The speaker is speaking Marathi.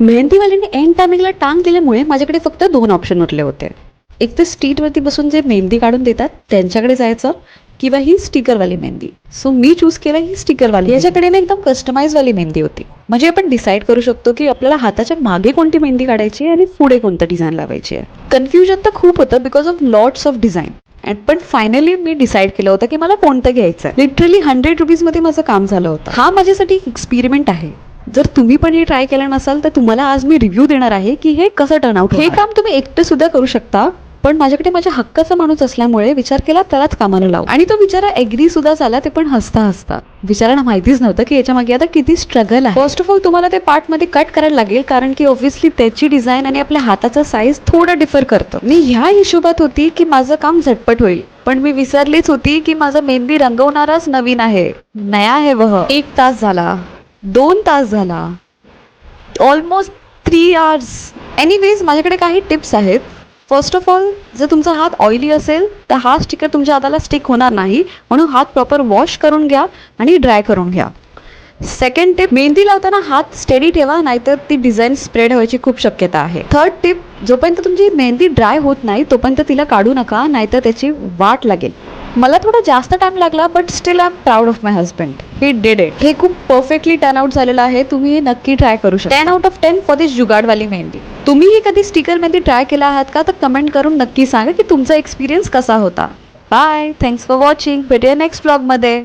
मेहंदीवाल्यांनी एंड टायमिंगला टांग दिल्यामुळे माझ्याकडे फक्त 2 ऑप्शन उरले होते. एक तर स्ट्रीटवरती बसून जे मेहंदी काढून देतात त्यांच्याकडे जायचं, किंवा ही स्टिकरवाली मेहंदी. सो मी चूज केलं ही स्टिकरवाली. याच्याकडे ना एकदम कस्टमाइजवाली मेहंदी होती. म्हणजे आपण डिसाईड करू शकतो की आपल्याला हाताच्या मागे कोणती मेहंदी काढायची आहे आणि पुढे कोणतं डिझाईन लावायची आहे. कन्फ्युजन तर खूप होतं because of lots of design. पण फायनली मी डिसाईड केलं होतं की मला कोणतं घ्यायचं. लिटरली 100 रुपीजमध्ये माझं काम झालं होतं. हा माझ्यासाठी एक्सपेरिमेंट आहे. जर तुम्ही पण हे ट्राय केलं नसाल तर तुम्हाला आज मी रिव्ह्यू देणार आहे की हे कसं टर्न आउट. हे काम तुम्ही एकटं सुद्धा करू शकता, पण माझ्याकडे माझ्या हक्काचा माणूस असल्यामुळे विचार केला त्यालाच कामाला लावू. आणि तो बिचारा एग्री सुद्धा झाला, ते पण हसता हसता. बिचारांना माहितीच नव्हतं की याच्या मागे आता किती स्ट्रगल आहे. फर्स्ट ऑफ ऑल तुम्हाला ते पार्ट मध्ये कट करायला लागेल, कारण की ऑब्व्हियसली त्याची डिझाईन आणि आपल्या हाताचा साईज थोडा डिफर करतं. मी ह्या हिशोबात होती की माझं काम झटपट होईल, पण मी विसरलीच होती की माझा मेहंदी रंगवणाराच नवीन आहे, नया है वह. 1 तास झाला, 2 तास झाला, ऑलमोस्ट 3 आवर्स. एनिवेज माझ्याकडे काही टिप्स आहेत. फर्स्ट ऑफ ऑल, जर तुमचा हात ऑइली असेल तर हा स्टिकर तुमच्या हाताला स्टिक होणार नाही, म्हणून हात प्रॉपर वॉश करून घ्या आणि ड्राय करून घ्या. सेकंड टिप, मेहंदी लावताना हात स्टेडी ठेवा, नाहीतर ती डिझाईन स्प्रेड व्हायची खूप शक्यता आहे. थर्ड टिप, जोपर्यंत तुमची मेहंदी ड्राय होत नाही तोपर्यंत तिला काढू नका, नाहीतर त्याची वाट लागेल. मला थोडा जास्त टाइम लागला, but still I am proud of my husband. He did it. हे खूप परफेक्टली टर्न आउट झालेलं आहे. तुम्ही हे नक्की ट्राय करू शकता. 10 आउट ऑफ 10 फॉर दिस जुगाडवाली मेहंदी. तुम्हीही कधी स्टिकर मेहंदी ट्राय केला आहात का? तर कमेंट करून नक्की सांगा की तुमचा एक्सपिरियन्स कसा होता. Bye, thanks for watching. भेटूया नेक्स्ट ब्लॉगमध्ये.